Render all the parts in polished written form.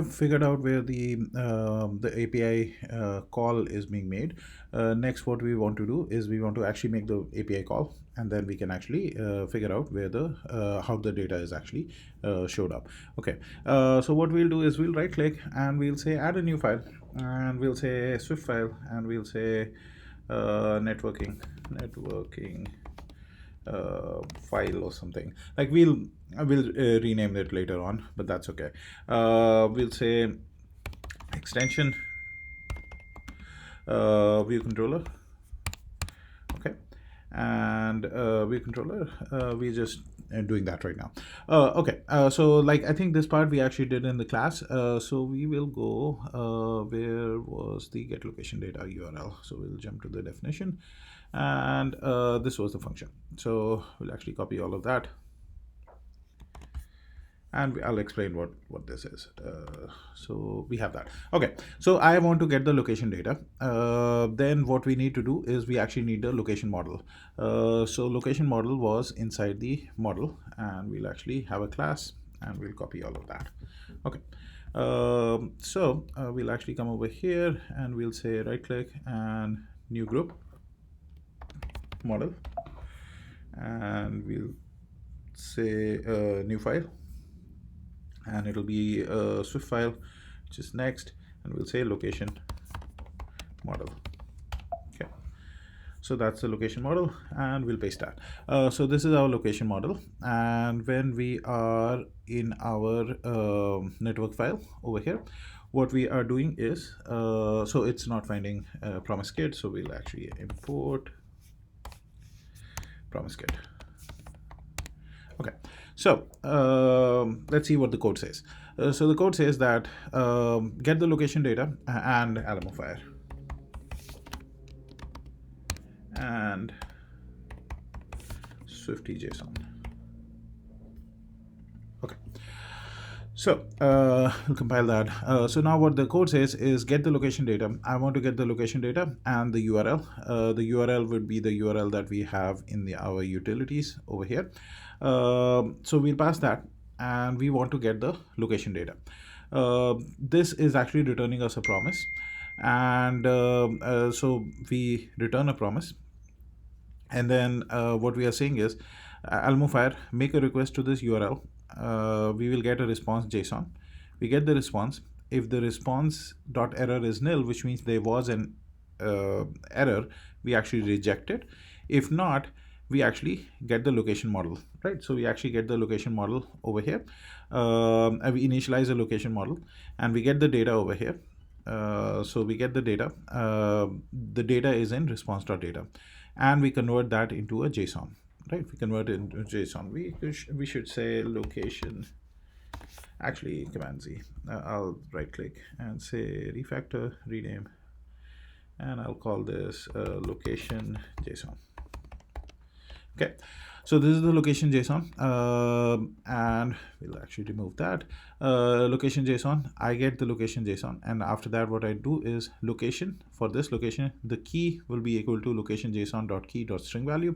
Figured out where the API call is being made. Next, what we want to do is we want to actually make the API call, and then we can actually figure out where the how the data is actually showed up. Okay, so what we'll do is we'll right click and we'll say add a new file, and we'll say Swift file, and we'll say networking file or something. Like we'll rename it later on, but that's okay. We'll say extension view controller. Okay, and view controller, we're just doing that right now. Okay, so like I think this part we actually did in the class. So we will go where was the get location data URL. So we'll jump to the definition, and this was the function. So we'll actually copy all of that, and I'll explain what this is. So we have that. Okay, so I want to get the location data. Then what we need to do is we actually need a location model. So location model was inside the model, and we'll actually have a class, and we'll copy all of that. Okay, we'll actually come over here, and we'll say right click and new group model, and we'll say new file, and it'll be a Swift file, which is next, and we'll say location model. Okay, so that's the location model, and we'll paste that. So this is our location model, and when we are in our network file over here, what we are doing is so it's not finding promise kit, so we'll actually import promise kit. Okay, so let's see what the code says. So the code says that get the location data and Alamo Fire and Swifty JSON. Okay, so we'll compile that. So now what the code says is get the location data. I want to get the location data and the URL. The URL would be the URL that we have in our utilities over here. So we'll pass that, and we want to get the location data. This is actually returning us a promise, and so we return a promise, and then what we are saying is Almo Fire, make a request to this URL. We will get a response JSON. We get the response. If the response dot error is nil, which means there was an error, we actually reject it. If not, we actually get the location model, right? So we actually get the location model over here. We initialize a location model, and we get the data over here. So we get the data. The data is in response.data, and we convert that into a JSON, right? We convert it into JSON. We should say location. Actually, Command Z. I'll right click and say refactor, rename, and I'll call this location JSON. Okay, so this is the location JSON, and we'll actually remove that. Location JSON, I get the location JSON, and after that what I do is location. For this location, the key will be equal to location JSON dot key dot string value.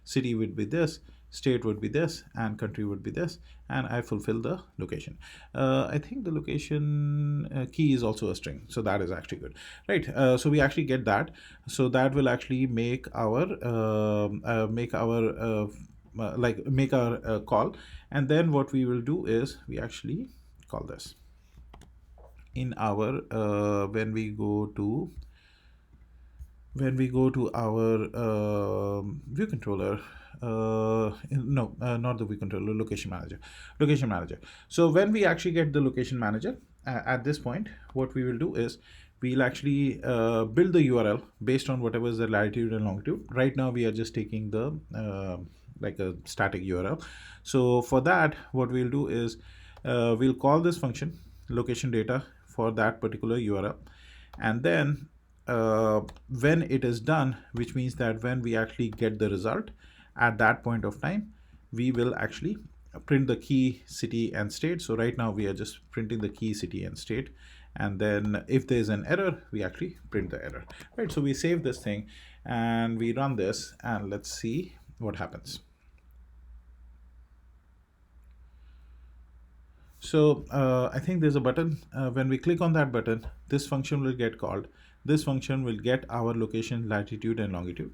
City would be this, state would be this, and country would be this, and I fulfill the location. I think the location key is also a string, so that is actually good, right? So we actually get that, so that will actually make our call, and then what we will do is we actually call this in our when we go to our view controller. No, not the view controller, location manager. So when we actually get the location manager, at this point, what we will do is we'll actually build the URL based on whatever is the latitude and longitude. Right now, we are just taking the like a static URL. So for that, what we'll do is we'll call this function location data for that particular URL, and then when it is done, which means that when we actually get the result, at that point of time, we will actually print the key, city, and state. So right now we are just printing the key, city, and state. And then if there's an error, we actually print the error, right? So we save this thing and we run this, and let's see what happens. So I think there's a button. When we click on that button, this function will get called. This function will get our location, latitude and longitude.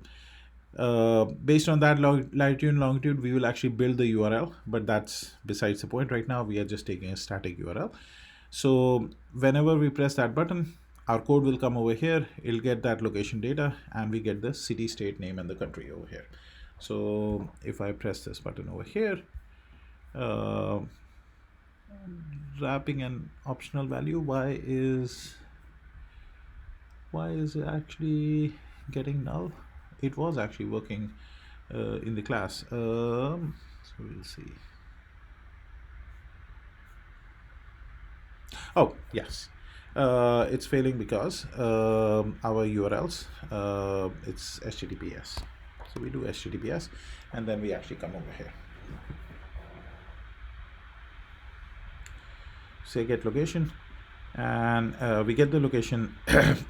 Based on that latitude and longitude, we will actually build the URL, but that's besides the point right now. We are just taking a static URL. So whenever we press that button, our code will come over here. It'll get that location data, and we get the city, state name, and the country over here. So if I press this button over here, uh, wrapping an optional value, why is it actually getting null? It was actually working in the class. So we'll see. Oh, yes. It's failing because our URLs, it's HTTPS. So we do HTTPS, and then we actually come over here. Say get location, and we get the location,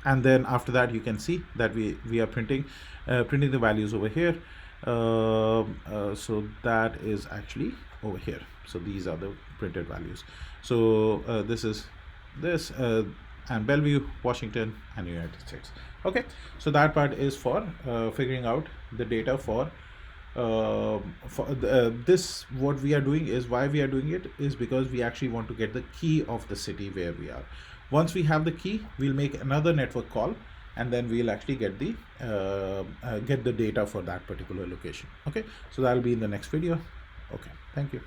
and then after that you can see that we are printing the values over here. So that is actually over here. So these are the printed values. So this is this and Bellevue, Washington, and United States. Okay, so that part is for figuring out the data for this. What we are doing is, why we are doing it is because we actually want to get the key of the city where we are. Once we have the key, we'll make another network call, and then we'll actually get the data for that particular location. Okay, so that'll be in the next video. Okay, thank you.